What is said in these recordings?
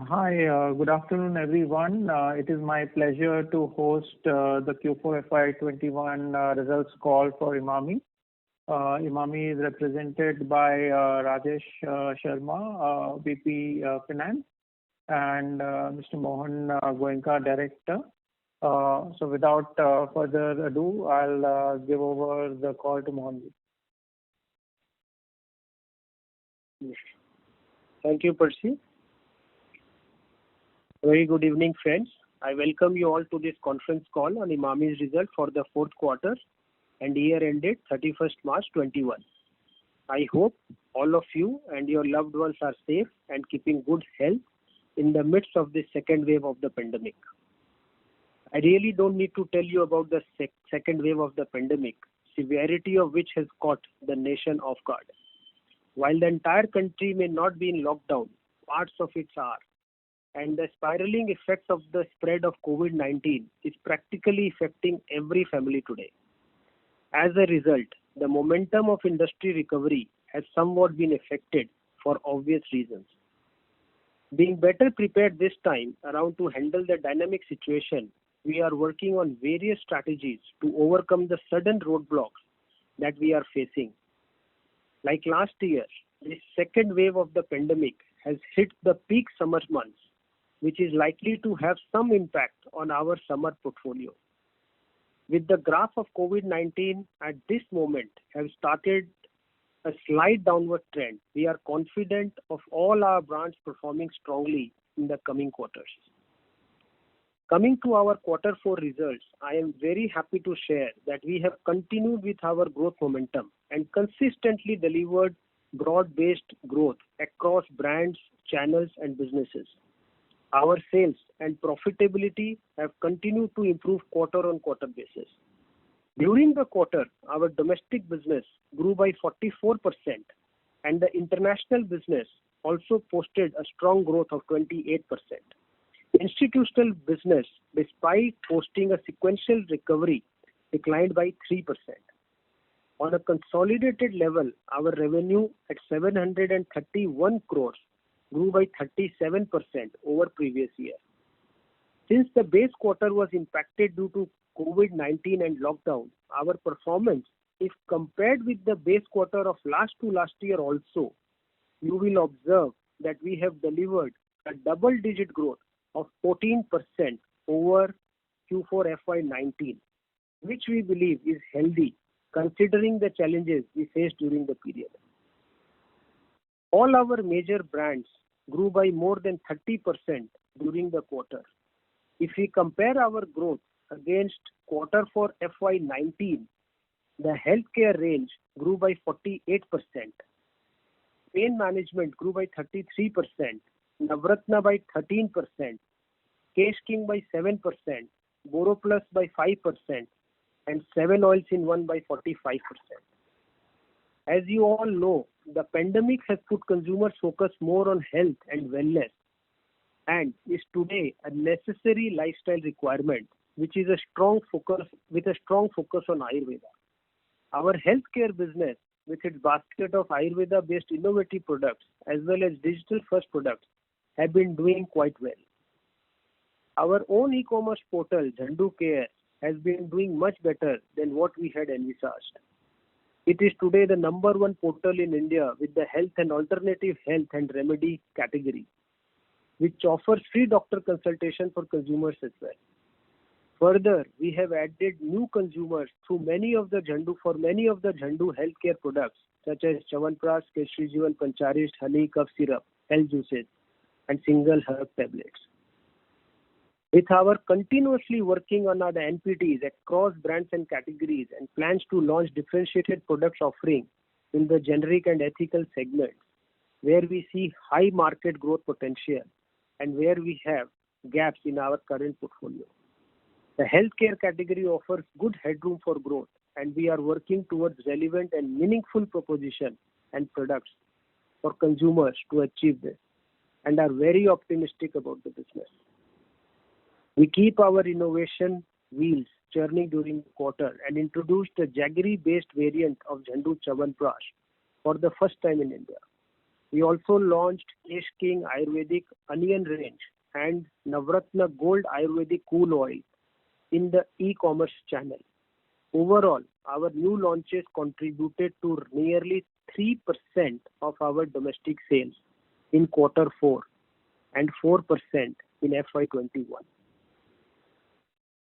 Hi, good afternoon, everyone. It is my pleasure to host the Q4 FY21 results call for Emami. Emami is represented by Rajesh Sharma, VP Finance, and Mr. Mohan Goenka, Director. So without further ado, I'll give over the call to Mohan. Thank you, Percy. Very good evening, friends. I welcome you all to this conference call on Emami's result for the fourth quarter and year ended 31st March 21. I hope all of you and your loved ones are safe and keeping good health in the midst of this second wave of the pandemic. I really don't need to tell you about the second wave of the pandemic, severity of which has caught the nation off guard. While the entire country may not be in lockdown, parts of it are, and the spiraling effects of the spread of COVID-19 is practically affecting every family today. As a result, the momentum of industry recovery has somewhat been affected for obvious reasons. Being better prepared this time around to handle the dynamic situation, we are working on various strategies to overcome the sudden roadblocks that we are facing. Like last year, this second wave of the pandemic has hit the peak summer months, which is likely to have some impact on our summer portfolio. With the graph of COVID-19 at this moment have started a slight downward trend, we are confident of all our brands performing strongly in the coming quarters. Coming to our quarter 4 results, I am very happy to share that we have continued with our growth momentum and consistently delivered broad-based growth across brands, channels and businesses. Our sales and profitability have continued to improve quarter-on-quarter basis. During the quarter, our domestic business grew by 44% and the international business also posted a strong growth of 28%. Institutional business, despite posting a sequential recovery, declined by 3%. On a consolidated level, our revenue at 731 crores grew by 37% over previous year. Since the base quarter was impacted due to COVID-19 and lockdown, our performance, if compared with the base quarter of last year also, you will observe that we have delivered a double-digit growth of 14% over Q4 FY19, which we believe is healthy considering the challenges we faced during the period. All our major brands grew by more than 30% during the quarter. If we compare our growth against quarter 4 FY19, the healthcare range grew by 48%, pain management grew by 33%, Navratna by 13%, Kesh King by 7%, BoroPlus by 5%, and 7 Oils in 1 by 45%. As you all know, the pandemic has put consumers' focus more on health and wellness and is today a necessary lifestyle requirement, which is a strong focus on Ayurveda. Our healthcare business, with its basket of Ayurveda-based innovative products as well as digital-first products, have been doing quite well. Our own e-commerce portal, Zandu Care, has been doing much better than what we had envisaged. It is today the number 1 portal in India with the health and alternative health and remedy category, which offers free doctor consultation for consumers as well. Further, we have added new consumers through many of the Zandu healthcare products such as Chyawanprash, Keshri Jeevan, Pancharishth, honey, cough syrup, health juices, and single herb tablets. With our continuously working on our NPDs across brands and categories and plans to launch differentiated products offering in the generic and ethical segments, where we see high market growth potential and where we have gaps in our current portfolio. The healthcare category offers good headroom for growth, and we are working towards relevant and meaningful proposition and products for consumers to achieve this, and are very optimistic about the business. We keep our innovation wheels churning during the quarter and introduced a jaggery-based variant of Zandu Chyawanprash for the first time in India. We also launched Kesh King Ayurvedic Onion range and Navratna Gold Ayurvedic Cool Oil in the e-commerce channel. Overall, our new launches contributed to nearly 3% of our domestic sales in quarter 4 and 4% in FY21.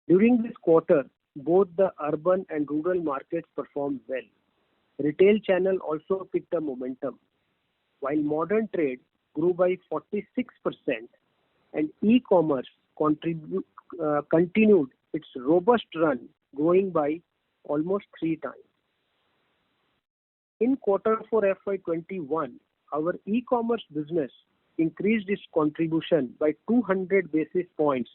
During this quarter, both the urban and rural markets performed well. Retail channel also picked up momentum, while modern trade grew by 46% and e-commerce continued its robust run, growing by almost 3 times. In quarter 4 FY21, our e-commerce business increased its contribution by 200 basis points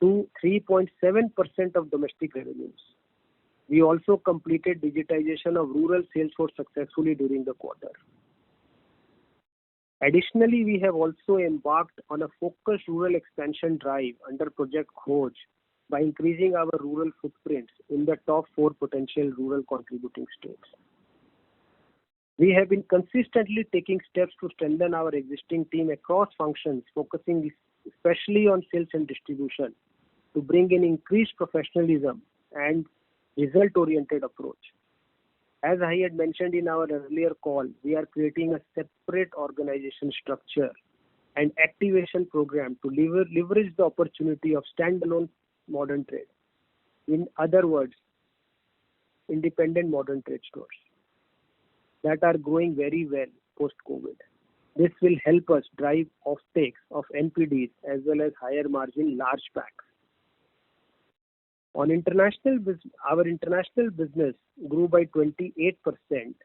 to 3.7% of domestic revenues. We also completed digitization of rural sales force successfully during the quarter. Additionally, we have also embarked on a focused rural expansion drive under Project Khoj by increasing our rural footprints in the top 4 potential rural contributing states. We have been consistently taking steps to strengthen our existing team across functions, focusing especially on sales and distribution to bring in increased professionalism and result-oriented approach. As I had mentioned in our earlier call, we are creating a separate organization structure and activation program to leverage the opportunity of standalone modern trade. In other words, independent modern trade stores that are growing very well post-COVID. This will help us drive offtakes of NPDs as well as higher margin large packs. On our international business grew by 28%,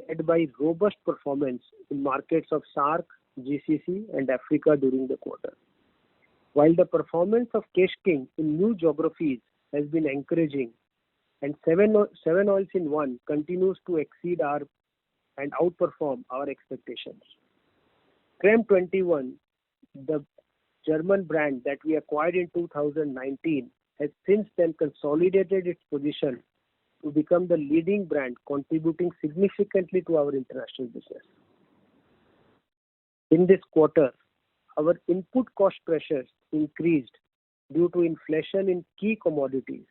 led by robust performance in markets of SAARC, GCC and Africa during the quarter. While the performance of Kesh King in new geographies has been encouraging, and 7 oils in 1 continues to exceed and outperform our expectations. Creme 21, the German brand that we acquired in 2019, has since then consolidated its position to become the leading brand, contributing significantly to our international business. In this quarter, our input cost pressures increased due to inflation in key commodities,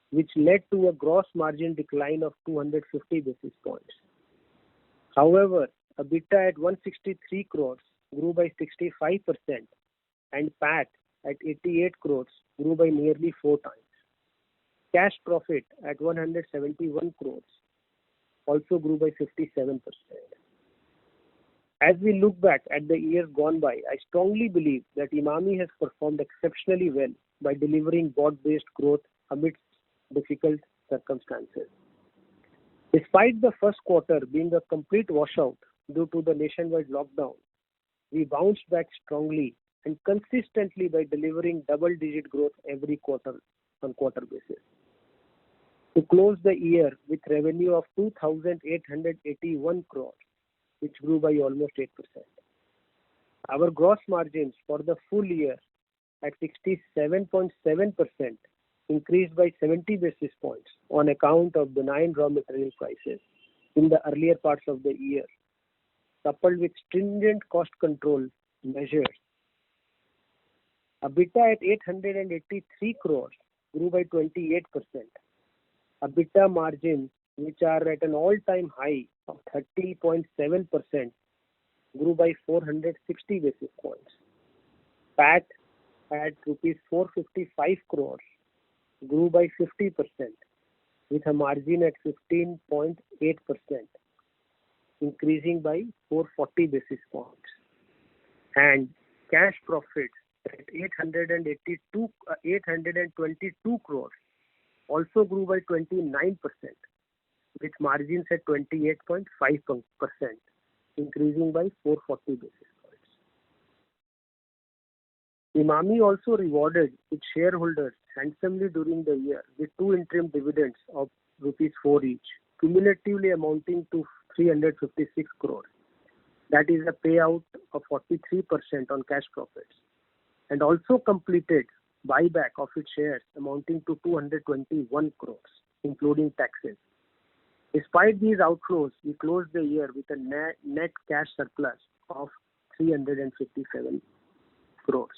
which led to a gross margin decline of 250 basis points. However, EBITDA at 163 crores grew by 65% and PAT at 88 crores grew by nearly 4 times. Cash profit at 171 crores also grew by 57%. As we look back at the years gone by, I strongly believe that Emami has performed exceptionally well by delivering broad-based growth amidst difficult circumstances. Despite the first quarter being a complete washout due to the nationwide lockdown, we bounced back strongly and consistently by delivering double-digit growth every quarter-on-quarter basis. To close the year with revenue of 2,881 crores, which grew by almost 8%. Our gross margins for the full year at 67.7% increased by 70 basis points on account of benign raw material prices in the earlier parts of the year, coupled with stringent cost control measures. EBITDA at 883 crores grew by 28%. EBITDA margins, which are at an all-time high of 30.7%, grew by 460 basis points. PAT at rupees 455 crores grew by 50%, with a margin at 15.8%, increasing by 440 basis points. And cash profits at 822 crores also grew by 29%, with margins at 28.5%, increasing by 440 basis points. Emami also rewarded its shareholders handsomely during the year with 2 interim dividends of rupees 4 each, cumulatively amounting to 356 crores. That is a payout of 43% on cash profits, and also completed buyback of its shares amounting to 221 crores, including taxes. Despite these outflows, we closed the year with a net cash surplus of 357 crores.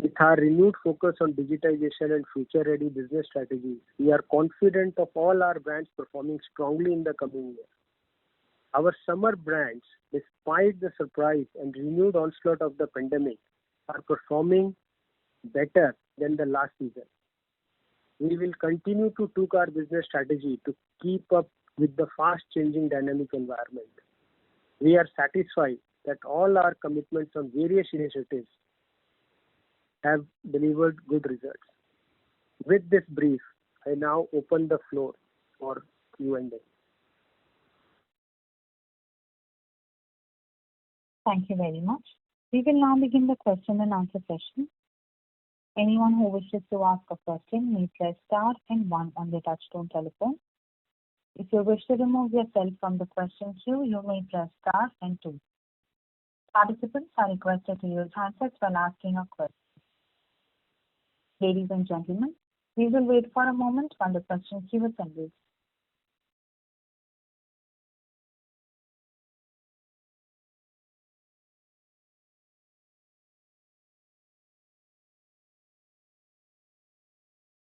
With our renewed focus on digitization and future-ready business strategies, we are confident of all our brands performing strongly in the coming year. Our summer brands, despite the surprise and renewed onslaught of the pandemic, are performing better than the last season. We will continue to tweak our business strategy to keep up with the fast-changing dynamic environment. We are satisfied that all our commitments on various initiatives have delivered good results. With this brief, I now open the floor for Q&A. Thank you very much. We will now begin the question and answer session. Anyone who wishes to ask a question may press star and one on the touchtone telephone. If you wish to remove yourself from the question queue, you may press star and two. Participants are requested to use handsets while asking a question. Ladies and gentlemen, we will wait for a moment while the question queue assembles.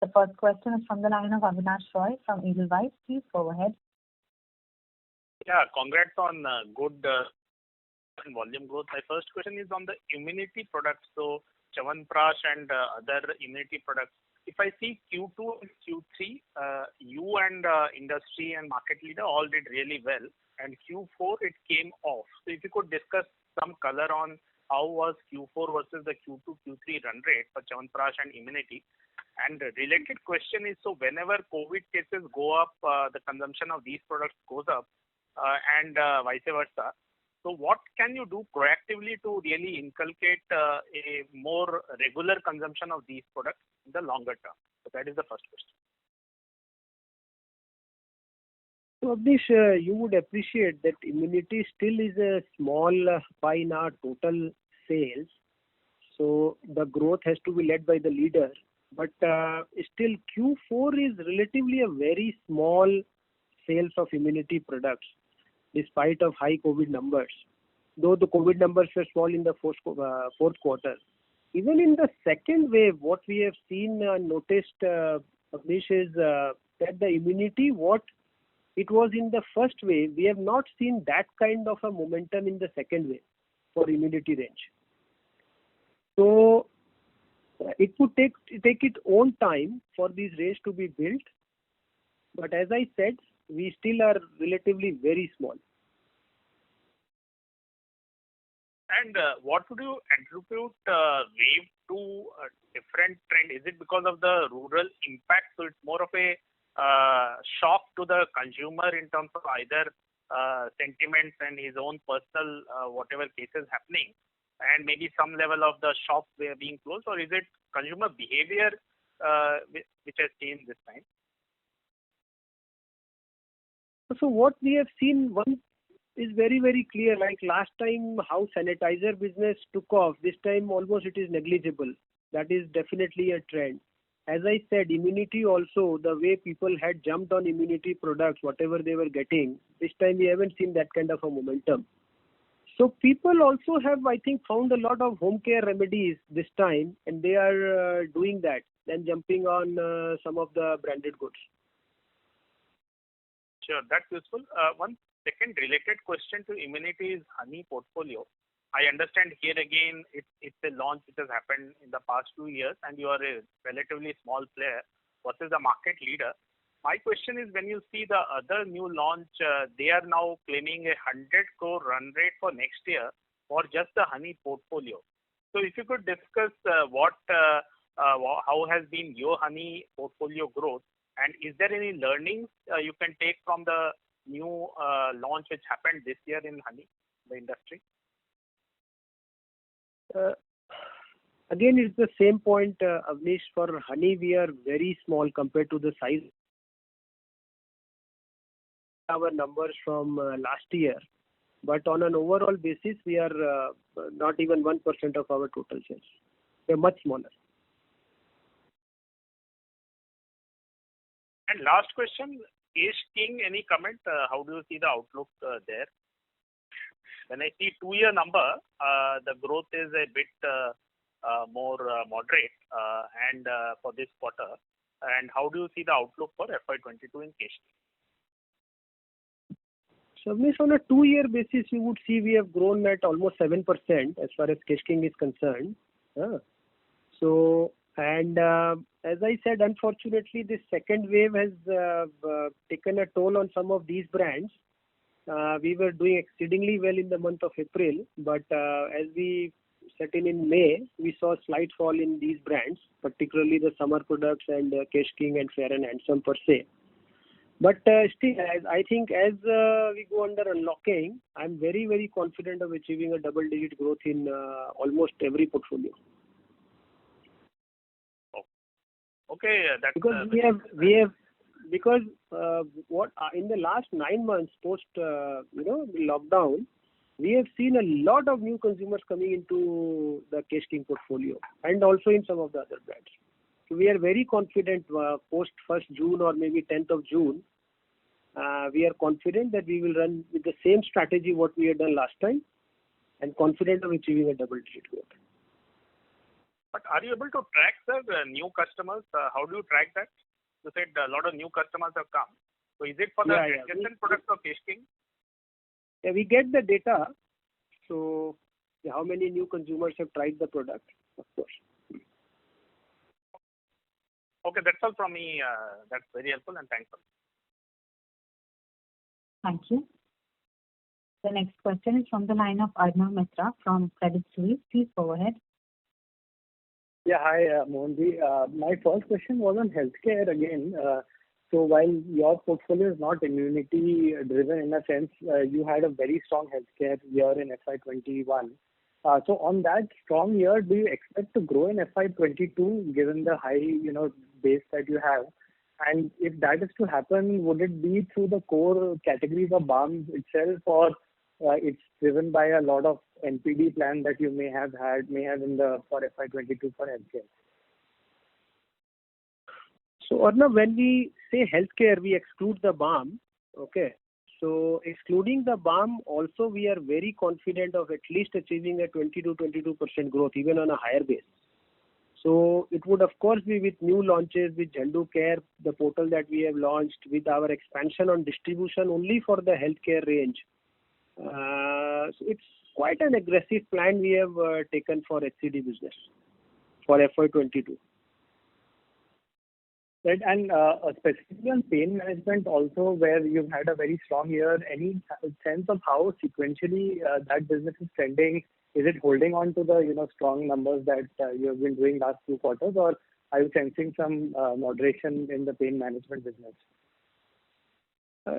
The first question is from the line of Avinash Roy from Edelweiss. Please go ahead. Yeah, congrats on good volume growth. My first question is on the immunity products. So Chyawanprash and other immunity products. If I see Q2 and Q3, you and industry and market leader all did really well, and Q4 it came off. So if you could discuss some color on how was Q4 versus the Q2, Q3 run rate for Chyawanprash and immunity. And the related question is, so whenever COVID cases go up, the consumption of these products goes up, and vice versa. So what can you do proactively to really inculcate a more regular consumption of these products in the longer term? So that is the first question. So Abneesh, you would appreciate that immunity still is a small pie in our total sales. So the growth has to be led by the leader. But still Q4 is relatively a very small sales of immunity products despite of high COVID numbers. Though the COVID numbers were small in the fourth quarter. Even in the second wave, what we have seen noticed, Abneesh, is that the immunity, what it was in the first wave, we have not seen that kind of a momentum in the second wave for immunity range. So it would take its own time for this range to be built. But as I said, we still are relatively very small. And what would you attribute wave to a different trend? Is it because of the rural impact? So it's more of a shock to the consumer in terms of either sentiments and his own personal whatever cases happening, and maybe some level of the shops being closed, or is it consumer behavior which has changed this time? So what we have seen, one is very, very clear. Like last time, how sanitizer business took off, this time almost it is negligible. That is definitely a trend. As I said, immunity also, the way people had jumped on immunity products, whatever they were getting, this time we haven't seen that kind of a momentum. So people also have, I think, found a lot of home care remedies this time, and they are doing that, then jumping on some of the branded goods. Sure, that's useful. One second related question to immunity is honey portfolio. I understand here again, it's a launch which has happened in the past 2 years, and you are a relatively small player versus the market leader. My question is, when you see the other new launch, they are now claiming a 100 crore run rate for next year for just the honey portfolio. So if you could discuss how has been your honey portfolio growth, and is there any learnings you can take from the new launch which happened this year in honey, the industry? Again, it's the same point, Avnish. For honey, we are very small compared to the size. Our numbers from last year, but on an overall basis, we are not even 1% of our total sales. We are much smaller. And last question, Kesh King, any comment? How do you see the outlook there? When I see 2-year number, the growth is a bit more moderate and for this quarter. And how do you see the outlook for FY22 in Kesh King? So, on a 2-year basis, you would see we have grown at almost 7% as far as Kesh King is concerned. As I said, unfortunately, this second wave has taken a toll on some of these brands. We were doing exceedingly well in the month of April, but as we set in May, we saw a slight fall in these brands, particularly the summer products and Kesh King and Fair and Handsome per se. But still, I think as we go under unlocking, I'm very, very confident of achieving a double-digit growth in almost every portfolio. Okay, that's because what in the last 9 months post the lockdown, we have seen a lot of new consumers coming into the Kesh King portfolio and also in some of the other brands. So we are very confident post 1st June or maybe 10th of June. We are confident that we will run with the same strategy what we had done last time and confident of achieving a double-digit growth. But are you able to track, sir, new customers? How do you track that? You said a lot of new customers have come. So is it for the adjacent products of Kesh King? Yeah, we get the data. So how many new consumers have tried the product, of course. Okay, that's all from me. That's very helpful and thanks. Thank you. The next question is from the line of Arnav Mitra from Credit Suisse. Please go ahead. Yeah, hi, Mohanji. My first question was on healthcare again. So while your portfolio is not immunity driven in a sense, you had a very strong healthcare year in FY21. So on that strong year, do you expect to grow in FY22 given the high, base that you have? And if that is to happen, would it be through the core categories of balms itself, or it's driven by a lot of NPD plan that you may have in the for FY22 for healthcare? So Arnav, when we say healthcare, we exclude the balm. Okay. So excluding the balm, also we are very confident of at least achieving a 20 to 22% growth, even on a higher base. So it would of course be with new launches, with Zandu Care, the portal that we have launched, with our expansion on distribution only for the healthcare range. So it's quite an aggressive plan we have taken for HCD business for FY22. Right, and specifically on pain management also, where you've had a very strong year, any sense of how sequentially that business is trending? Is it holding on to the strong numbers that you have been doing last 2 quarters, or are you sensing some moderation in the pain management business?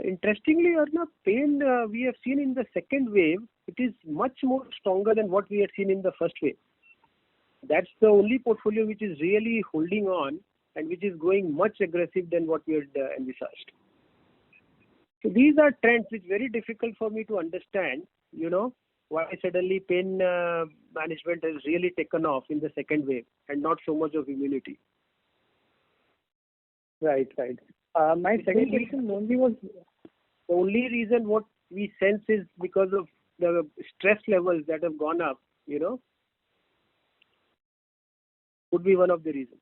Interestingly, Arnav, pain we have seen in the second wave, it is much more stronger than what we had seen in the first wave. That's the only portfolio which is really holding on and which is going much aggressive than what we had envisaged. So these are trends which are very difficult for me to understand, why suddenly pain management has really taken off in the second wave and not so much of immunity. Right. My second question only was... The only reason what we sense is because of the stress levels that have gone up, could be one of the reasons.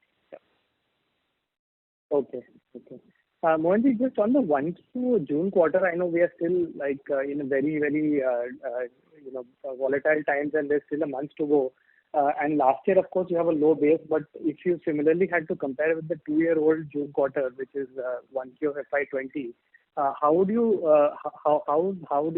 Okay. Mohanji, just on the 1 to June quarter, I know we are still in a very, very volatile times, and there's still a month to go. And last year, of course, you have a low base, but if you similarly had to compare with the 2-year-old June quarter, which is 1Q of FY20, how do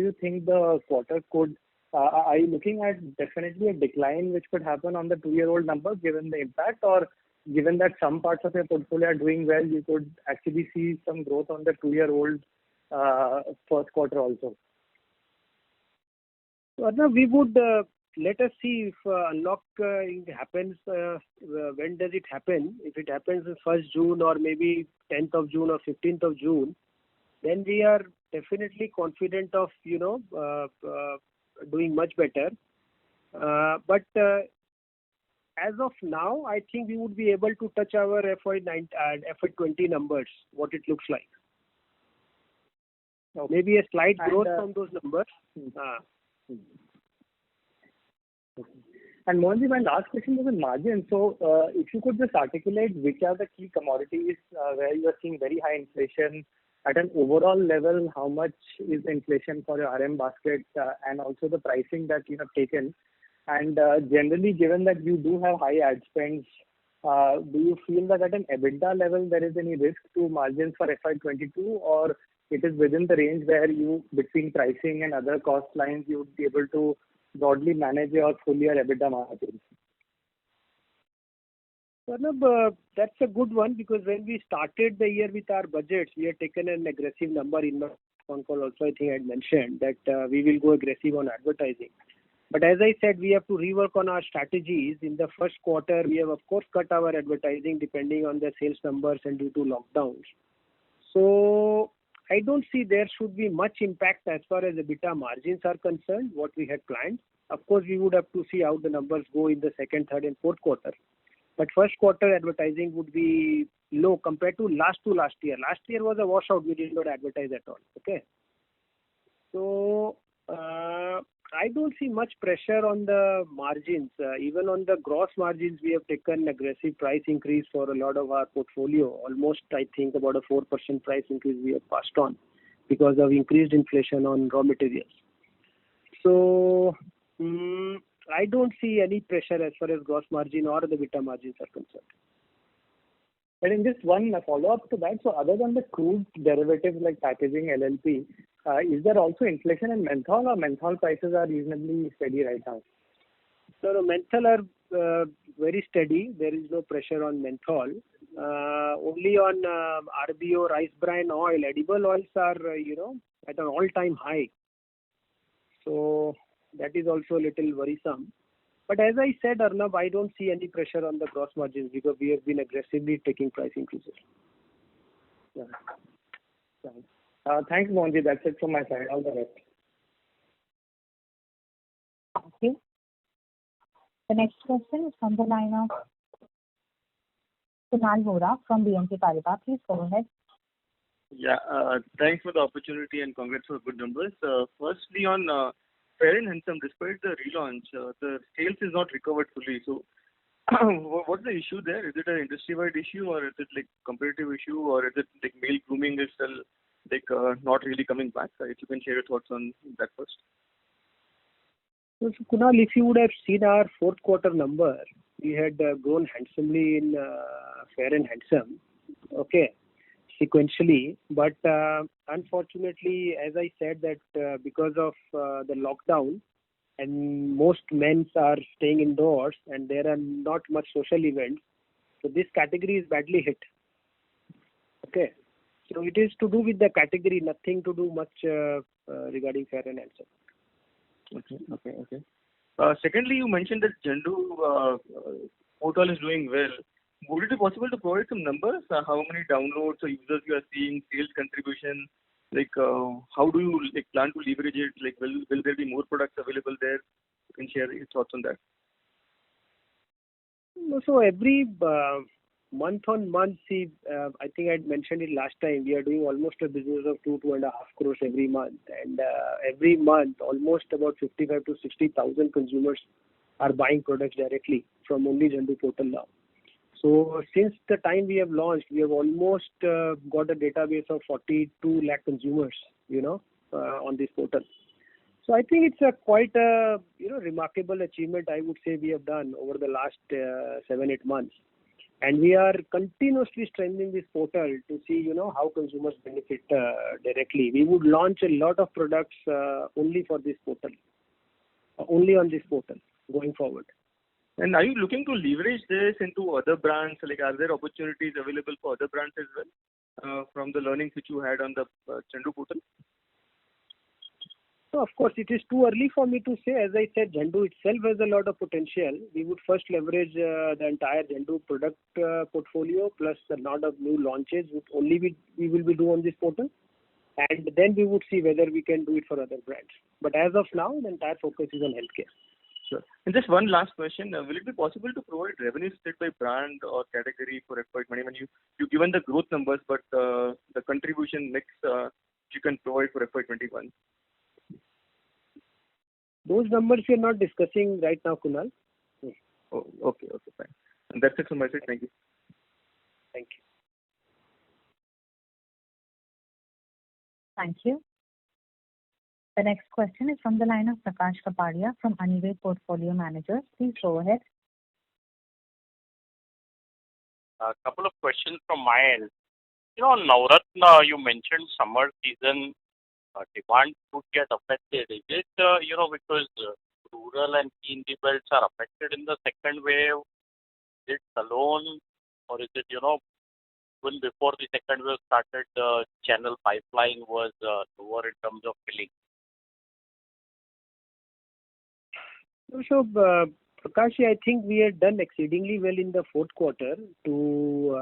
you think the quarter could? Are you looking at definitely a decline which could happen on the 2-year-old number given the impact, or given that some parts of your portfolio are doing well, you could actually see some growth on the 2-year-old first quarter also? So, we would let us see if unlocking happens. When does it happen? If it happens in 1st June or maybe 10th of June or 15th of June, then we are definitely confident of doing much better. But as of now, I think we would be able to touch our FY20 numbers, what it looks like. Okay. Maybe a slight And, growth from those numbers. And Mohanji, my last question was on margin. So, if you could just articulate which are the key commodities where you are seeing very high inflation at an overall level, how much is the inflation for your RM basket, and also the pricing that you have taken. And generally, given that you do have high ad spends, do you feel that at an EBITDA level there is any risk to margins for FY22, or it is within the range where you, between pricing and other cost lines, you would be able to broadly manage your full year EBITDA margins? Arnab, that's a good one, because when we started the year with our budgets, we had taken an aggressive number in my phone call also. I think I had mentioned that we will go aggressive on advertising. But as I said, we have to rework on our strategies. In the first quarter, we have of course cut our advertising depending on the sales numbers and due to lockdowns. So I don't see there should be much impact as far as EBITDA margins are concerned, what we had planned. Of course, we would have to see how the numbers go in the second, third and fourth quarter. But first quarter advertising would be low compared to last year. Last year was a washout. We did not advertise at all. Okay. So I don't see much pressure on the margins. Even on the gross margins, we have taken aggressive price increase for a lot of our portfolio. Almost, I think, about a 4% price increase we have passed on because of increased inflation on raw materials. So I don't see any pressure as far as gross margin or the EBITDA margins are concerned. And in just one follow-up to that, so other than the crude derivatives like packaging, LLP, is there also inflation in menthol, or menthol prices are reasonably steady right now? So menthol are very steady. There is no pressure on menthol. Only on RBO, rice bran oil, edible oils are at an all-time high. So that is also a little worrisome. But as I said, Arnab, I don't see any pressure on the gross margins because we have been aggressively taking price increases. Yeah. Thanks, Mohanji. That's it from my side. All the best. Thank you. The next question is from the line of Kunal Vora from BNP Paribas. Please go ahead. Yeah, thanks for the opportunity and congrats for good numbers. Firstly, on Fair and Handsome, despite the relaunch, the sales is not recovered fully. So, what's the issue there? Is it an industry-wide issue, or is it like competitive issue, or is it like male grooming is still like not really coming back? If you can share your thoughts on that first. So Kunal, if you would have seen our fourth quarter number, we had grown handsomely in Fair and Handsome, okay, sequentially. But unfortunately, as I said, that because of the lockdown and most men are staying indoors and there are not much social events, so this category is badly hit. Okay, so it is to do with the category, nothing to do much regarding Fair and Handsome. Okay. Secondly, you mentioned that Zandu portal is doing well. Would it be possible to provide some numbers? How many downloads or users you are seeing, sales contribution? Like, how do you plan to leverage it? Like, will there be more products available there? You can share your thoughts on that. So every month on month, I think I had mentioned it last time, we are doing almost a business of 2.5 crores every month. And every month, almost about 55 to 60,000 consumers are buying products directly from only Zandu portal now. So since the time we have launched, we have almost got a database of 42 lakh consumers, on this portal. So I think it's a quite a remarkable achievement, I would say, we have done over the last 7-8 months. And we are continuously strengthening this portal to see, how consumers benefit directly. We would launch a lot of products only for this portal, only on this portal going forward. And are you looking to leverage this into other brands? Like, are there opportunities available for other brands as well from the learnings which you had on the Zandu portal? So of course, it is too early for me to say. As I said, Zandu itself has a lot of potential. We would first leverage the entire Zandu product portfolio plus a lot of new launches which only we will be doing on this portal. And then we would see whether we can do it for other brands. But as of now, the entire focus is on healthcare. Sure. And just one last question. Will it be possible to provide revenue split by brand or category for FY21? You've given the growth numbers, but the contribution mix you can provide for FY21. Those numbers we are not discussing right now, Kunal. Oh, okay, fine. And that's it from my side. Thank you. Thank you. Thank you. The next question is from the line of Prakash Kapadia from Anived Portfolio Managers. Please go ahead. A couple of questions from my end. Navratna, you mentioned summer season demand could get affected. Is it, because rural and key in the belts are affected in the second wave? Is it alone? Or is it, even before the second wave started, the channel pipeline was lower in terms of filling? So, Prakash, I think we had done exceedingly well in the fourth quarter to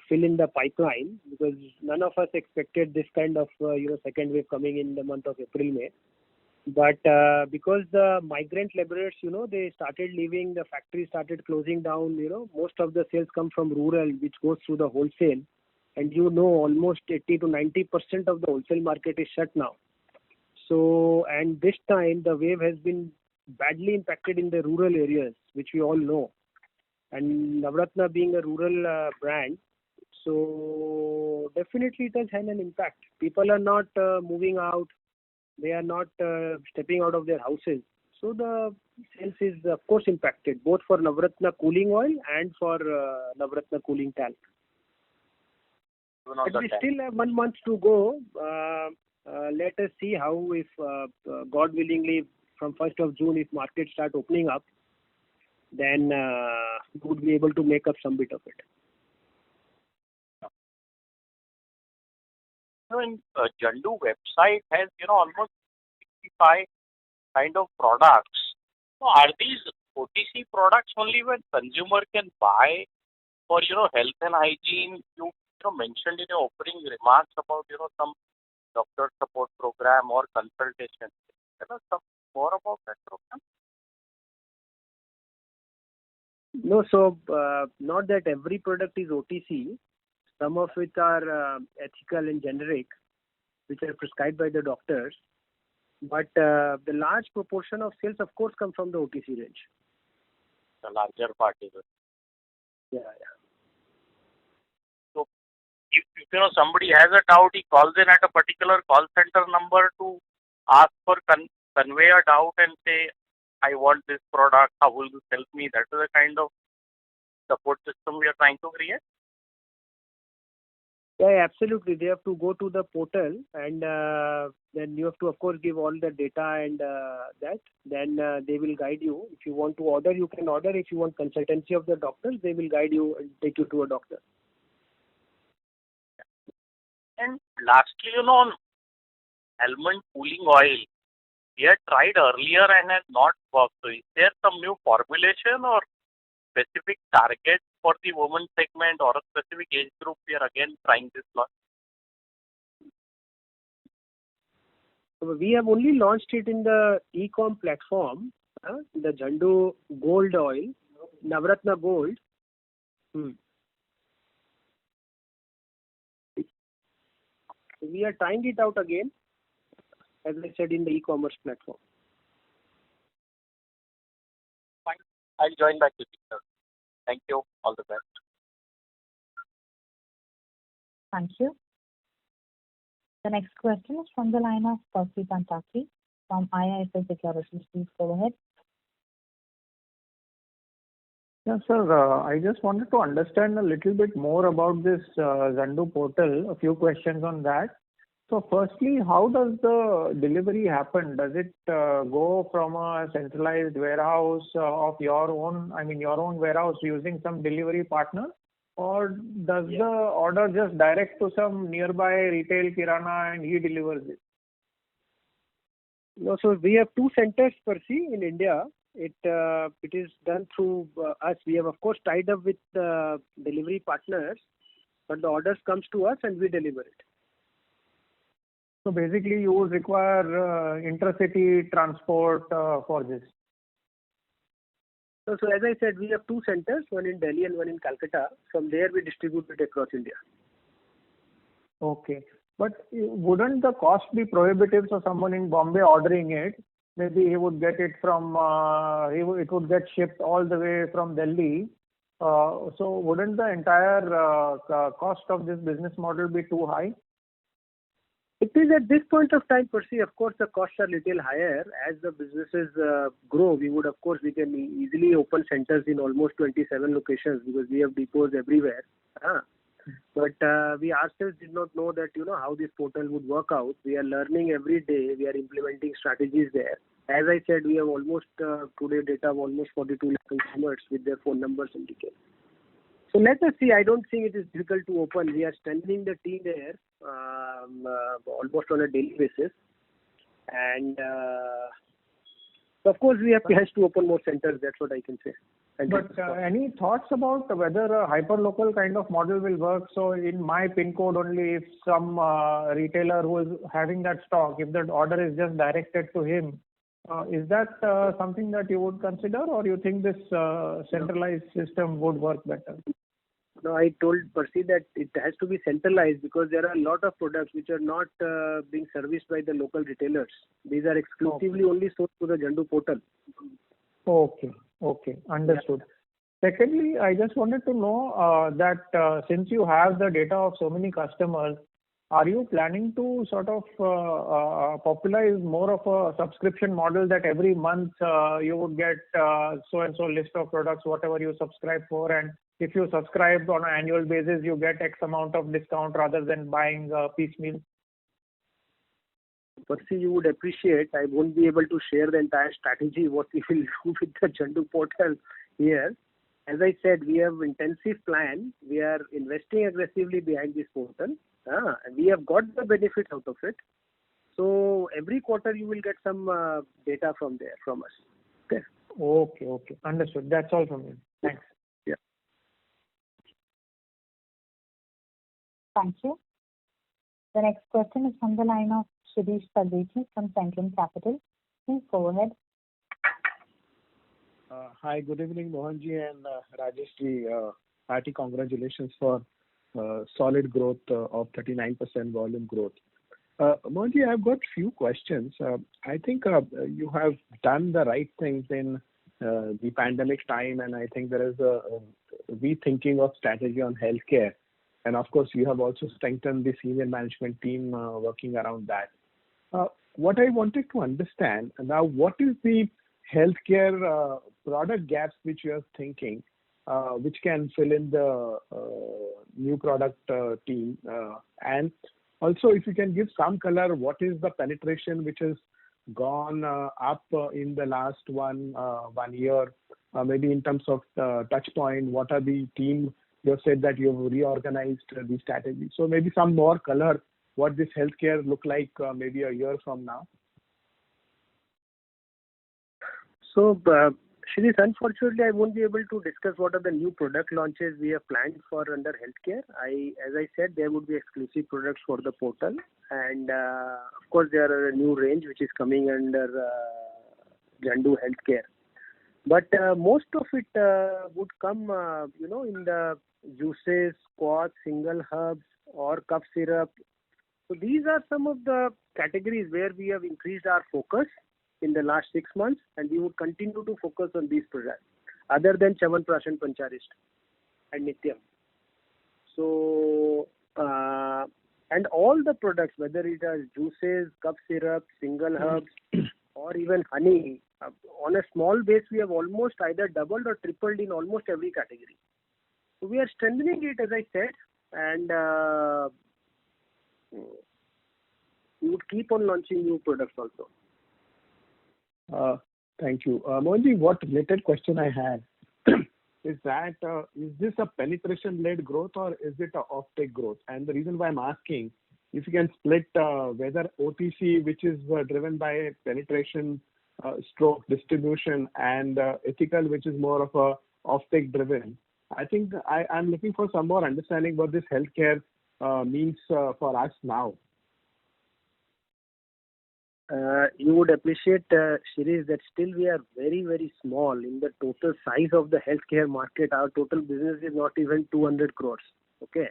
fill in the pipeline, because none of us expected this kind of second wave coming in the month of April, May. But because the migrant laborers, they started leaving, the factories started closing down, most of the sales come from rural, which goes through the wholesale. And almost 80 to 90% of the wholesale market is shut now. So, and this time the wave has been badly impacted in the rural areas, which we all know. And Navratna being a rural brand, so definitely it has had an impact. People are not moving out. They are not stepping out of their houses. So the sales is of course impacted, both for Navratna cooling oil and for Navratna cooling talc. But we still have 1 month to go. Let us see how, if God willingly, from 1st of June, if markets start opening up, then we would be able to make up some bit of it. In Zandu website has almost 65 kind of products. So are these OTC products only when consumer can buy for health and hygiene? You mentioned in your opening remarks about some doctor support program or consultation. Tell us some more about that program. No, so not that every product is OTC. Some of which are ethical and generic, which are prescribed by the doctors. But the large proportion of sales, of course, come from the OTC range. The larger part is it. Yeah. So if somebody has a doubt, he calls in at a particular call center number to ask for convey a doubt and say, I want this product, how will you help me? That is the kind of support system we are trying to create. Yeah, absolutely. They have to go to the portal, and then you have to, of course, give all the data and that. Then they will guide you. If you want to order, you can order. If you want consultancy of the doctors, they will guide you and take you to a doctor. And lastly, on almond cooling oil, we had tried earlier and had not worked. So is there some new formulation or specific target for the women segment or a specific age group we are again trying this launch? So we have only launched it in the e-com platform, the Zandu Gold Oil, Navratna Gold. We are trying it out again, as I said, in the e-commerce platform. Fine. I'll join back with you, sir. Thank you. All the best. Thank you. The next question is from the line of Percy Panthaki from IIFL Securities. Please go ahead. Yeah, sir, I just wanted to understand a little bit more about this Zandu portal, a few questions on that. So firstly, how does the delivery happen? Does it go from a centralized warehouse of your own warehouse using some delivery partner? Or does the order just direct to some nearby retail kirana and he delivers it? No, so we have 2 centers, Percy, in India. It is done through us. We have, of course, tied up with delivery partners, but the orders comes to us and we deliver it. So basically, you would require intercity transport for this. So as I said, we have 2 centers, one in Delhi and one in Calcutta. From there, we distribute it across India. Okay. But wouldn't the cost be prohibitive? So someone in Bombay ordering it, maybe he would get it from, it would get shipped all the way from Delhi. So wouldn't the entire cost of this business model be too high? It is at this point of time, Percy, of course, the costs are little higher. As the businesses grow, we can easily open centers in almost 27 locations because we have depots everywhere. But we ourselves did not know that, how this portal would work out. We are learning every day. We are implementing strategies there. As I said, we have almost today data of almost 42 lakh consumers with their phone numbers and details. So let us see. I don't think it is difficult to open. We are strengthening the team there almost on a daily basis. And of course, we have plans to open more centers. That's what I can say. But any thoughts about whether a hyperlocal kind of model will work? So in my PIN code only, if some retailer who is having that stock, if that order is just directed to him, is that something that you would consider, or you think this centralized system would work better? No, I told Percy that it has to be centralized because there are a lot of products which are not being serviced by the local retailers. These are exclusively only sold to the Zandu portal. Okay, understood. Yeah. Secondly, I just wanted to know that since you have the data of so many customers, are you planning to sort of popularize more of a subscription model that every month you would get so and so list of products, whatever you subscribe for, and if you subscribe on an annual basis, you get X amount of discount rather than buying piecemeal? Percy, you would appreciate, I won't be able to share the entire strategy, what we will do with the Zandu portal here. As I said, we have intensive plan. We are investing aggressively behind this portal. We have got the benefit out of it. So every quarter you will get some data from us. Okay. Understood. That's all from me. Thanks. Yeah. Thank you. The next question is from the line of Shirish Pardeshi from Centrum Capital. Please go ahead. Hi, good evening, Mohanji and Rajeshji. Hearty congratulations for solid growth of 39% volume growth. Mohanji, I've got few questions. I think you have done the right things in the pandemic time, and I think there is a rethinking of strategy on healthcare. And of course, you have also strengthened the senior management team working around that. What I wanted to understand now, what is the healthcare product gaps which you are thinking, which can fill in the new product team? And also, if you can give some color, what is the penetration which has gone up in the last 1 year, maybe in terms of touch point? What are the team? You have said that you have reorganized the strategy. So maybe some more color, what this healthcare look like maybe a year from now? So, Shirish, unfortunately, I won't be able to discuss what are the new product launches we have planned for under healthcare. As I said, there would be exclusive products for the portal. And of course, there are a new range which is coming under Zandu Healthcare. But most of it would come, in the juices, squash, single herbs, or cough syrup. So these are some of the categories where we have increased our focus in the last 6 months, and we would continue to focus on these products, other than Chyawanprash and Pancharishta and Nityam. So, and all the products, whether it is juices, cough syrup, single herbs, or even honey, on a small base, we have almost either doubled or tripled in almost every category. So we are strengthening it, as I said, and we would keep on launching new products also. Thank you. Mohanji, what related question I had is that is this a penetration-led growth or is it a offtake growth? And the reason why I'm asking, if you can split whether OTC, which is driven by penetration, stroke distribution, and ethical, which is more of a offtake driven. I think I'm looking for some more understanding what this healthcare means for us now. You would appreciate, Shirish, that still we are very, very small in the total size of the healthcare market. Our total business is not even 200 crores. Okay.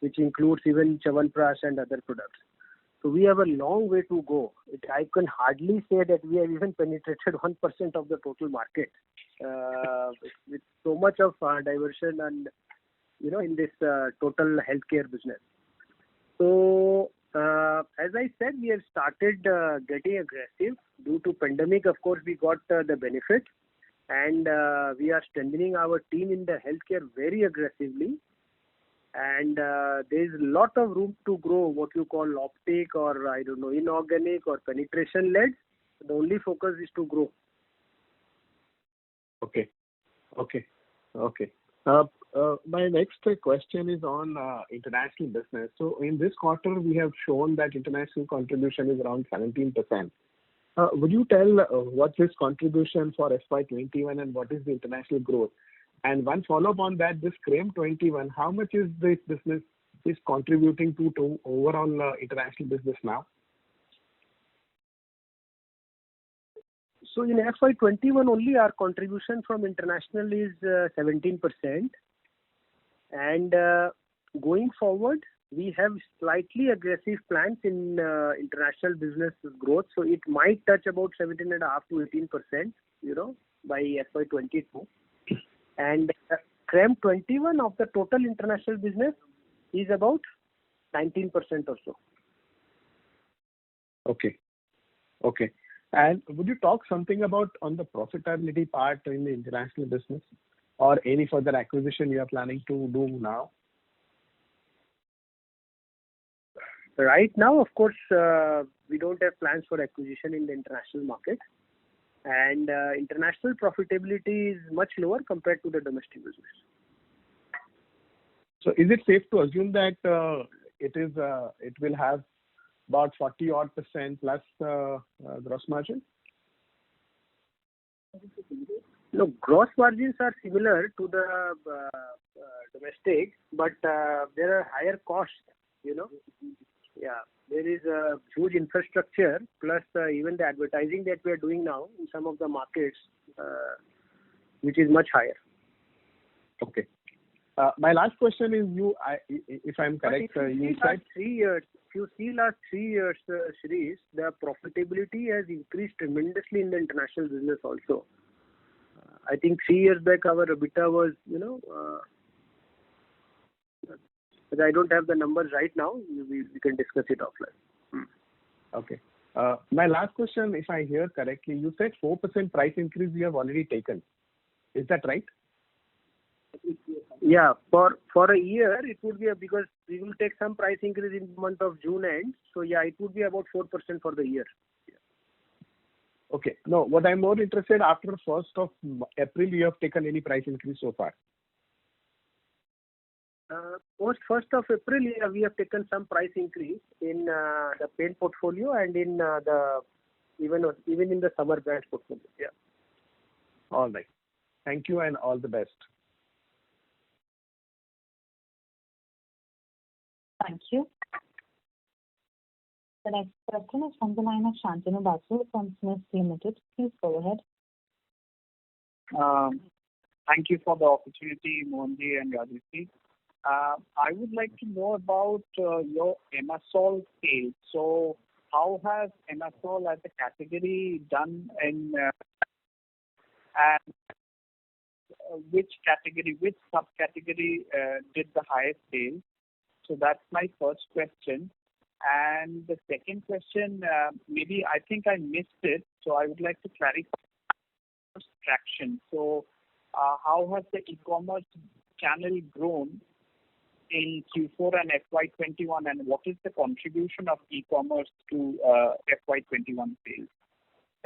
which includes even Chyawanprash and other products. So we have a long way to go. I can hardly say that we have even penetrated 1% of the total market with so much of diversion and in this total healthcare business. So as I said, we have started getting aggressive due to pandemic. Of course, we got the benefit, and we are strengthening our team in the healthcare very aggressively. And there is a lot of room to grow, what you call optic or inorganic or penetration led. The only focus is to grow. Okay. My next question is on international business. So in this quarter, we have shown that international contribution is around 17%. Would you tell what's this contribution for FY21 and what is the international growth? And one follow-up on that, this CREM 21, how much is this business is contributing to overall international business now? So in FY21 only, our contribution from international is 17%. And going forward, we have slightly aggressive plans in international business growth. So it might touch about 17.5 to 18%, by FY22. And CREM 21 of the total international business is about 19% or so. Okay. And would you talk something about on the profitability part in the international business or any further acquisition you are planning to do now? Right now, of course, we don't have plans for acquisition in the international market. And international profitability is much lower compared to the domestic business. So is it safe to assume that it will have about 40% plus gross margin? No, gross margins are similar to the domestic, but there are higher costs, Yeah, there is a huge infrastructure plus even the advertising that we are doing now in some of the markets, which is much higher. Okay. My last question is if I'm correct, you said 3 years. If you see last 3 years, Shirish, the profitability has increased tremendously in the international business also. I think 3 years back our EBITDA was, but I don't have the numbers right now. We can discuss it offline. Okay. My last question, if I hear correctly, you said 4% price increase you have already taken. Is that right? Yeah, for a year it would be because we will take some price increase in the month of June end. So yeah, it would be about 4% for the year. Okay. No, what I'm more interested after 1st of April, you have taken any price increase so far? Post 1st of April, we have taken some price increase in the paint portfolio and in even in the summer brands portfolio. Yeah. All right. Thank you and all the best. Thank you. The next question is from the line of Shantanu Basu from Smith Limited. Please go ahead. Thank you for the opportunity, Mohanji and Rajeshri. I would like to know about your Emasol sales. So, how has Emasol as a category done in and which subcategory did the highest sales? So that's my first question. And the second question, maybe I think I missed it, so I would like to clarify traction. So, how has the e-commerce channel grown in Q4 and FY21, and what is the contribution of e-commerce to FY21 sales,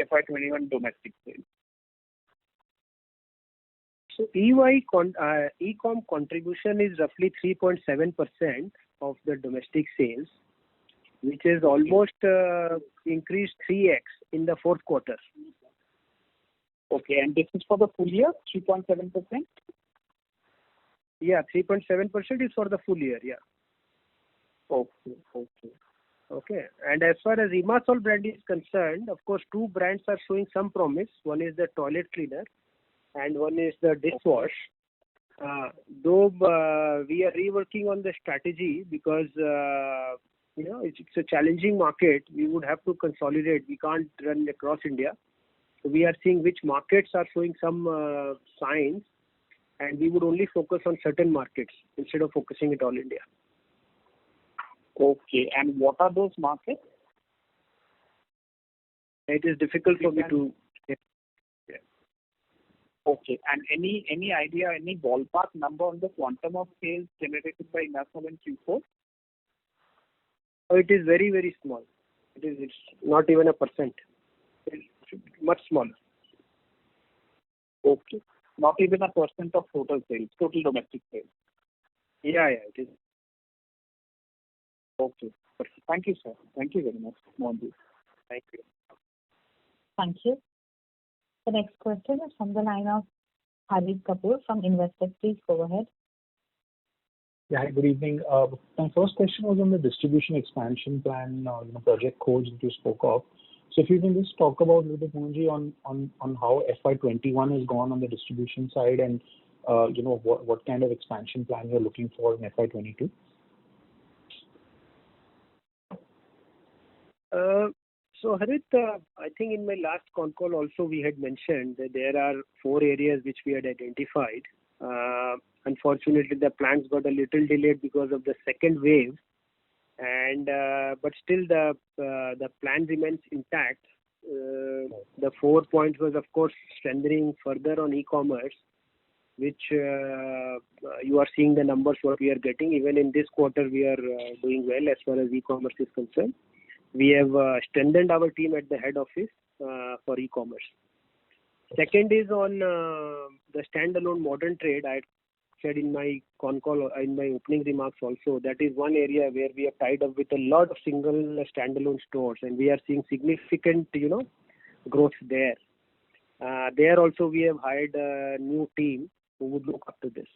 FY21 domestic sales? So e-com contribution is roughly 3.7% of the domestic sales, which is almost increased 3x in the fourth quarter. Okay, and this is for the full year, 3.7%? Yeah, 3.7% is for the full year, yeah. Okay. And as far as Emasol brand is concerned, of course, two brands are showing some promise. One is the toilet cleaner and one is the dishwash. Though we are reworking on the strategy because it's a challenging market. We would have to consolidate. We can't run across India. So we are seeing which markets are showing some signs, and we would only focus on certain markets instead of focusing it all India. Okay. And what are those markets? It is difficult for me to. Okay. And any idea, any ballpark number on the quantum of sales generated by Imazol in Q4? Oh, it is very, very small. It's not even a percent. It's much smaller. Okay. Not even a percent of total sales, total domestic sales. Yeah, it is. Okay. Thank you, sir. Thank you very much, Mohanji. Thank you. Thank you. The next question is from the line of Harit Kapoor from Investec. Please go ahead. Yeah, hi, good evening. My first question was on the distribution expansion plan, Project Khoj that you spoke of. So if you can just talk about a little bit, Mohanji, on how FY21 has gone on the distribution side and, what kind of expansion plan you're looking for in FY22? So Harit, I think in my last con call also we had mentioned that there are 4 areas which we had identified. Unfortunately, the plans got a little delayed because of the second wave, and but still the plan remains intact. The 4 points was, of course, strengthening further on e-commerce, which you are seeing the numbers what we are getting. Even in this quarter, we are doing well as far as e-commerce is concerned. We have strengthened our team at the head office for e-commerce. Second is on the standalone modern trade. I said in my con call, in my opening remarks also, that is one area where we have tied up with a lot of single standalone stores, and we are seeing significant, growth there. There also we have hired a new team who would look up to this.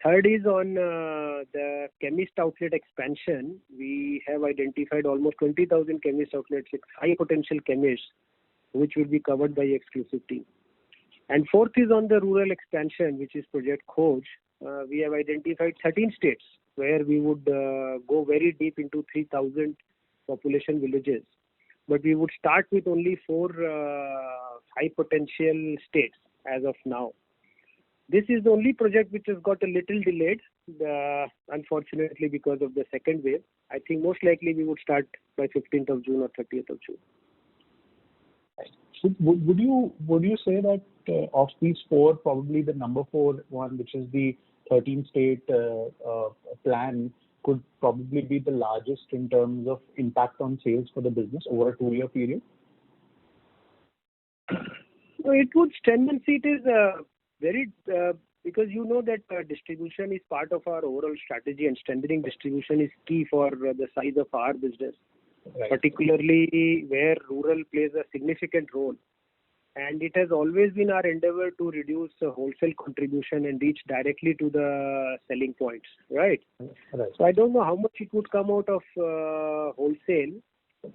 Third is on the chemist outlet expansion. We have identified almost 20,000 chemist outlets, high potential chemists, which will be covered by exclusive team. And fourth is on the rural expansion, which is Project Khoj. We have identified 13 states where we would go very deep into 3,000 population villages. But we would start with only 4 high potential states as of now. This is the only project which has got a little delayed, unfortunately, because of the second wave. I think most likely we would start by 15th of June or 30th of June. So would you say that of these 4, probably the number 4 one, which is the 13-state plan, could probably be the largest in terms of impact on sales for the business over a 2-year period? So it would strengthen. It is very because that distribution is part of our overall strategy, and strengthening distribution is key for the size of our business, right, particularly where rural plays a significant role. And it has always been our endeavor to reduce wholesale contribution and reach directly to the selling points, right? Right. So I don't know how much it would come out of wholesale,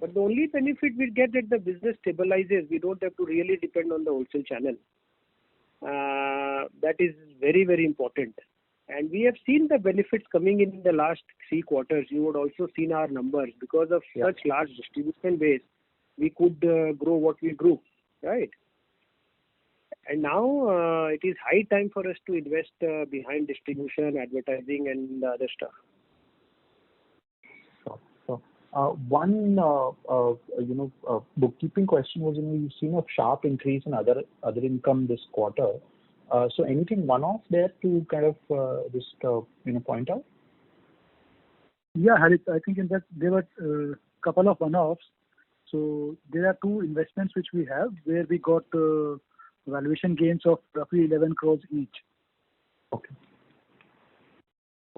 but the only benefit we get that the business stabilizes. We don't have to really depend on the wholesale channel. That is very, very important. And we have seen the benefits coming in the last 3 quarters. You would also seen our numbers. Because of such large distribution base, we could grow what we grew, right? And now it is high time for us to invest behind distribution, advertising, and other stuff. One bookkeeping question was, you've seen a sharp increase in other income this quarter. So anything one-off there to kind of just point out? Yeah, Harit, I think in that there were a couple of one-offs. So there are 2 investments which we have where we got valuation gains of roughly 11 crores each. Okay.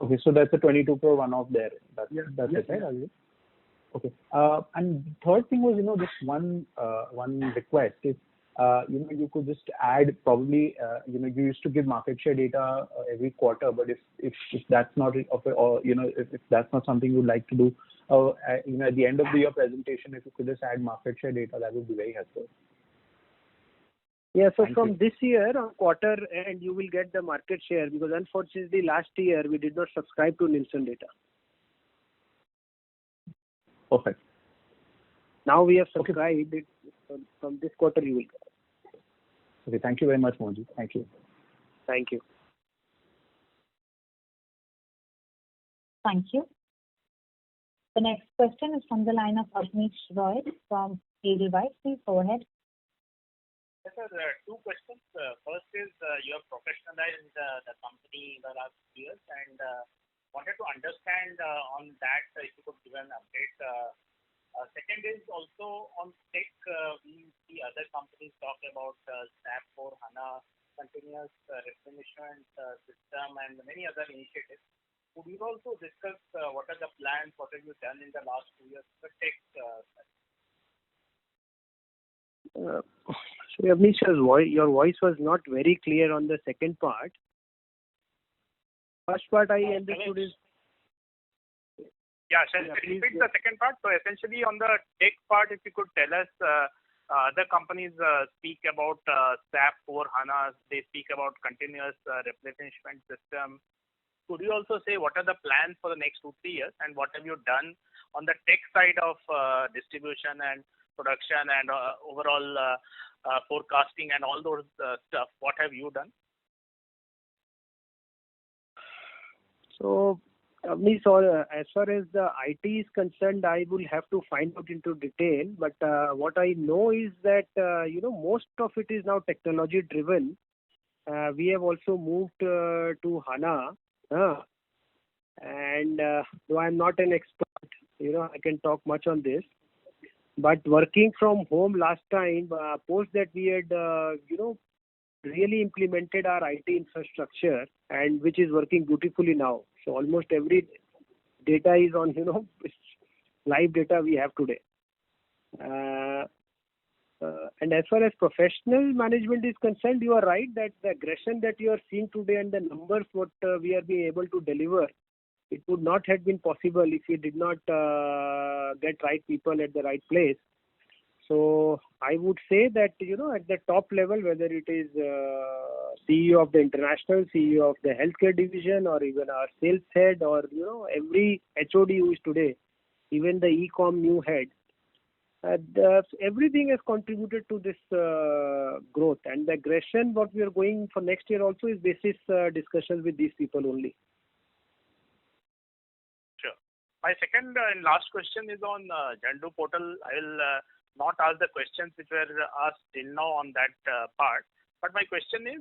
Okay, so that's a 22 crore one-off there. That's it, right? Yeah. Okay. And third thing was, just one request is, you could just add probably, you used to give market share data every quarter, but if that's not, or if that's not something you'd like to do, at the end of the year presentation, if you could just add market share data, that would be very helpful. Yeah, so Thank from you. this year, on quarter end, you will get the market share because unfortunately last year we did not subscribe to Nielsen data. Perfect. Now we have subscribed it. From this quarter you will get. Okay, thank you very much, Mohanji. Thank you. Thank you. Thank you. The next question is from the line of Abneesh Roy from Edelweiss. Please go ahead. Yes, sir. Two questions. First is you have professionalized the company in the last years and wanted to understand on that if you could give an update. Second is also on tech. We see other companies talk about SAP for HANA, continuous replenishment system, and many other initiatives. Could you also discuss what are the plans, what have you done in the last 2 years for tech? So Abneesh, your voice was not very clear on the second part. First part I understood is. Yeah, shall I repeat the second part? So essentially on the tech part, if you could tell us, other companies speak about SAP for HANA, they speak about continuous replenishment system. Could you also say what are the plans for the next 2-3 years and what have you done on the tech side of distribution and production and overall forecasting and all those stuff? What have you done? So, Abneesh, as far as the IT is concerned, I will have to find out into detail. But what I know is that most of it is now technology driven. We have also moved to HANA, and though I'm not an expert, I can talk much on this. But working from home last time, post that we had, really implemented our IT infrastructure and which is working beautifully now. So almost every data is on, live data we have today. And as far as professional management is concerned, you are right that the aggression that you are seeing today and the numbers what we are being able to deliver, it would not have been possible if we did not get right people at the right place. So I would say that, at the top level, whether it is CEO of the international, CEO of the healthcare division, or even our sales head, or, every HOD who is today, even the e-com new head, everything has contributed to this growth. And the aggression, what we are going for next year also is basis discussions with these people only. Sure. My second and last question is on Zandu portal. I will not ask the questions which were asked till now on that part. But my question is,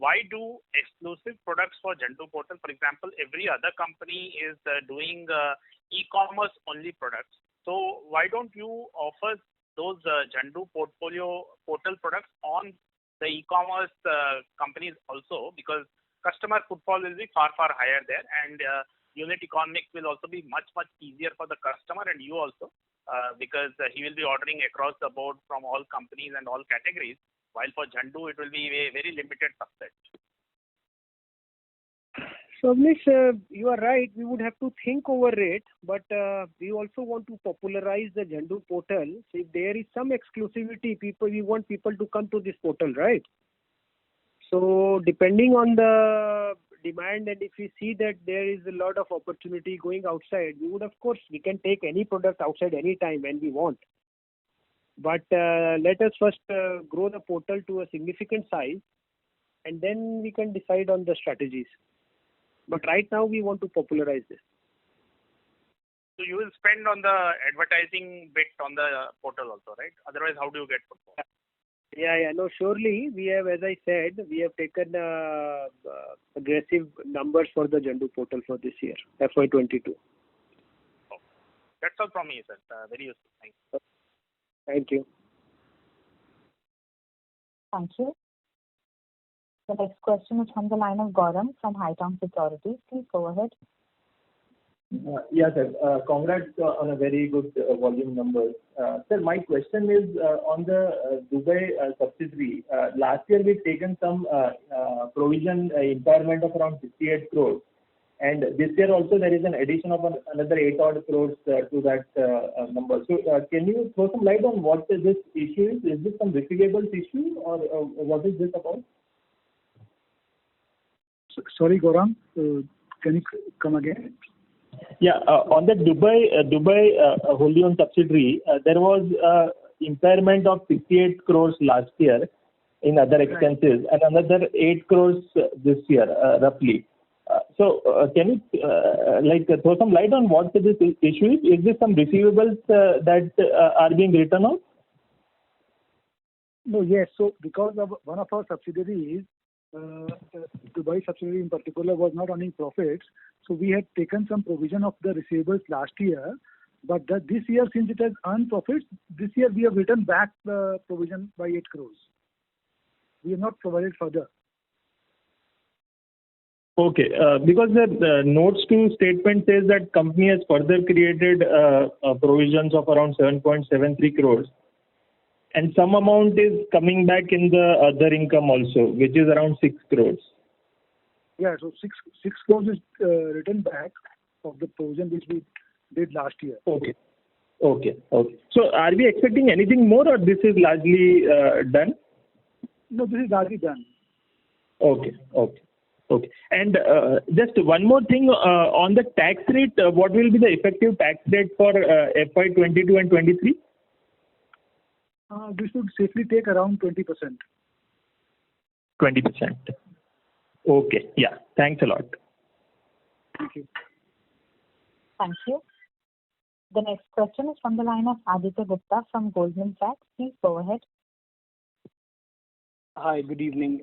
why do exclusive products for Zandu portal? For example, every other company is doing e-commerce only products. So why don't you offer those Zandu portal products on the e-commerce companies also? Because customer footfall will be far, far higher there, and unit economics will also be much, much easier for the customer and you also. Because he will be ordering across the board from all companies and all categories, while for Zandu it will be a very limited subset. So, Abneesh, you are right. We would have to think over it, but we also want to popularize the Zandu portal. So if there is some exclusivity, we want people to come to this portal, right? So depending on the demand, and if we see that there is a lot of opportunity going outside, we can take any product outside anytime when we want. But let us first grow the portal to a significant size, and then we can decide on the strategies. But right now we want to popularize this. So you will spend on the advertising bit on the portal also, right? Otherwise, how do you get footfall? Yeah, no, surely we have, as I said, we have taken aggressive numbers for the Zandu portal for this year, FY22. Okay. That's all from me, sir. Very useful. Thank you. Thank you. Thank you. The next question is from the line of Gaurav from Haitong Securities. Please go ahead. Yes, sir. Congrats on a very good volume numbers. Sir, my question is on the Dubai subsidiary. Last year we've taken some provision impairment of around 68 crores. And this year also there is an addition of another 8 odd crores to that number. So can you throw some light on what this issue is? Is this some receivables issue or what is this about? Sorry, Gaurang, can you come again? Yeah, on the Dubai wholly owned subsidiary, there was impairment of 68 crores last year in other expenses and another 8 crores this year, roughly. So can you throw some light on what this issue is? Is this some receivables that are being written off? No, yes. So because of one of our subsidiaries, Dubai subsidiary in particular, was not earning profits, so we had taken some provision of the receivables last year. But this year, since it has earned profits, this year we have written back the provision by 8 crores. We have not provided further. Okay, because the notes to statement says that company has further created provisions of around 7.73 crores. And some amount is coming back in the other income also, which is around 6 crores. Yeah, so 6 crores is written back of the provision which we did last year. Okay. So are we expecting anything more or this is largely done? No, this is largely done. Okay. And just one more thing on the tax rate, what will be the effective tax rate for FY 22 and 23? We should safely take around 20%. 20%. Okay. Yeah. Thanks a lot. Thank you. Thank you. The next question is from the line of Aditya Gupta from Goldman Sachs. Please go ahead. Hi, good evening.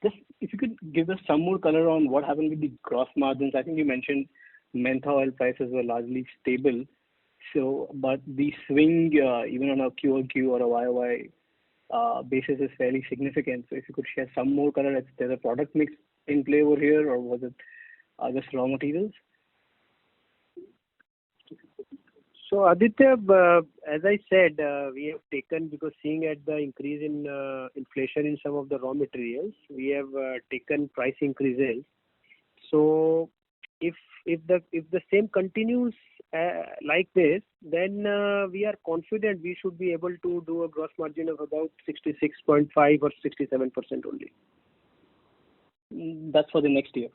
Just if you could give us some more color on what happened with the gross margins. I think you mentioned mentha oil prices were largely stable. So, but the swing, even on a QoQ or a YoY basis, is fairly significant. So, if you could share some more color, is there a product mix in play over here, or was it just raw materials? So, Aditya, as I said, we have taken, because seeing at the increase in inflation in some of the raw materials, we have taken price increases. So, if the same continues like this, then we are confident we should be able to do a gross margin of about 66.5 or 67% only. That's for the next year.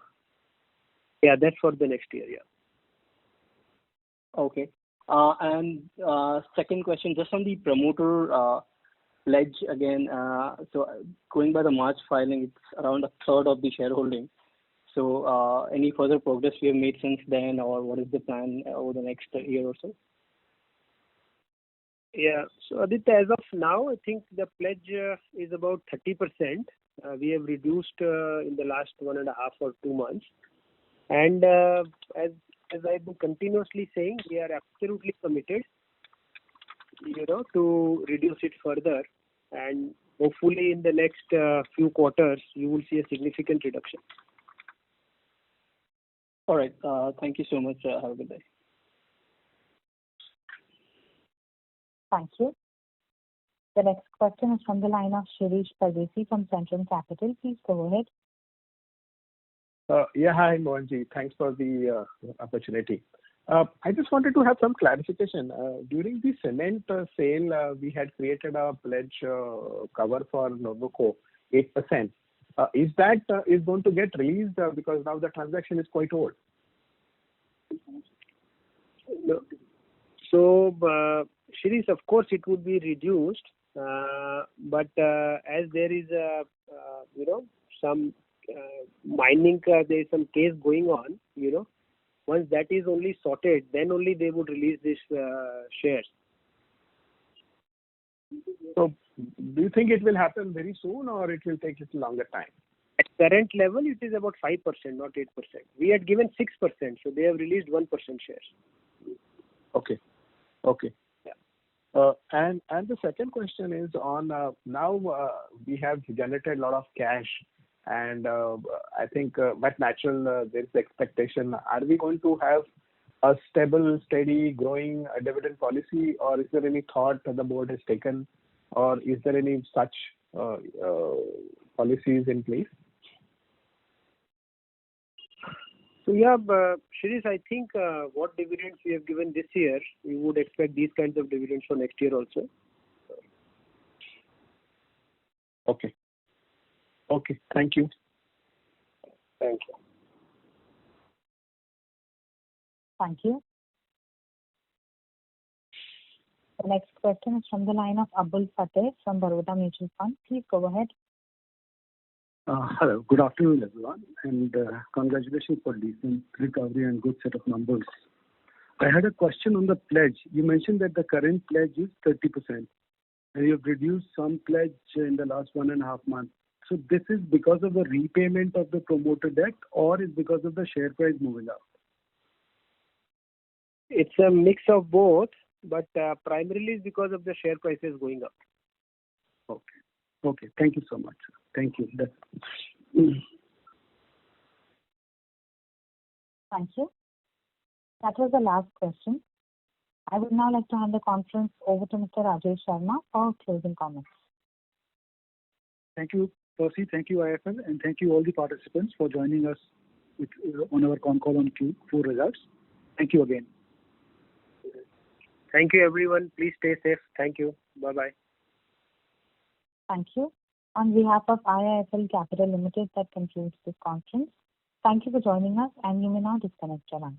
Yeah, that's for the next year. Yeah. Okay. And second question, just on the promoter pledge again. So going by the March filing, it's around a third of the shareholding. So any further progress we have made since then, or what is the plan over the next year or so? Yeah. So Aditya, as of now, I think the pledge is about 30%. We have reduced in the last 1.5 or 2 months. And as I've been continuously saying, we are absolutely committed, to reduce it further. And hopefully in the next few quarters, you will see a significant reduction. All right. Thank you so much. Have a good day. Thank you. The next question is from the line of Shirish Pardeshi from Centrum Capital. Please go ahead. Yeah, hi, Mohanji. Thanks for the opportunity. I just wanted to have some clarification. During the cement sale, we had created a pledge cover for Novoco, 8%. Is that is going to get released because now the transaction is quite old? So, Shirish, of course, it would be reduced, but as there is some mining, there is some case going on, once that is only sorted, then only they would release these shares. So, do you think it will happen very soon, or it will take a little longer time? At current level, it is about 5%, not 8%. We had given 6%, so they have released 1% shares. Okay. Yeah. And the second question is on now we have generated a lot of cash, and I think but natural there is expectation. Are we going to have a stable, steady, growing dividend policy, or is there any thought that the board has taken, or is there any such policies in place? Yeah, Shirish, I think what dividends we have given this year, we would expect these kinds of dividends for next year also. Okay. Okay. Thank you. Thank you. Thank you. The next question is from the line of Abul Fateh from Baroda Mutual Fund. Please go ahead. Hello. Good afternoon, everyone, and congratulations for decent recovery and good set of numbers. I had a question on the pledge. You mentioned that the current pledge is 30%, and you have reduced some pledge in the last 1.5 months. So this is because of the repayment of the promoter debt, or is because of the share price moving up? It's a mix of both, but primarily it's because of the share prices going up. Okay. Okay. Thank you so much. Thank you. Thank you. That was the last question. I would now like to hand the conference over to Mr. Rajesh Sharma for closing comments. Thank you, Percy. Thank you, IFL, and thank you all the participants for joining us on our con call on Q4 results. Thank you again. Thank you, everyone. Please stay safe. Thank you. Bye-bye. Thank you. On behalf of IIFL Capital Limited, that concludes this conference. Thank you for joining us, and you may now disconnect your lines.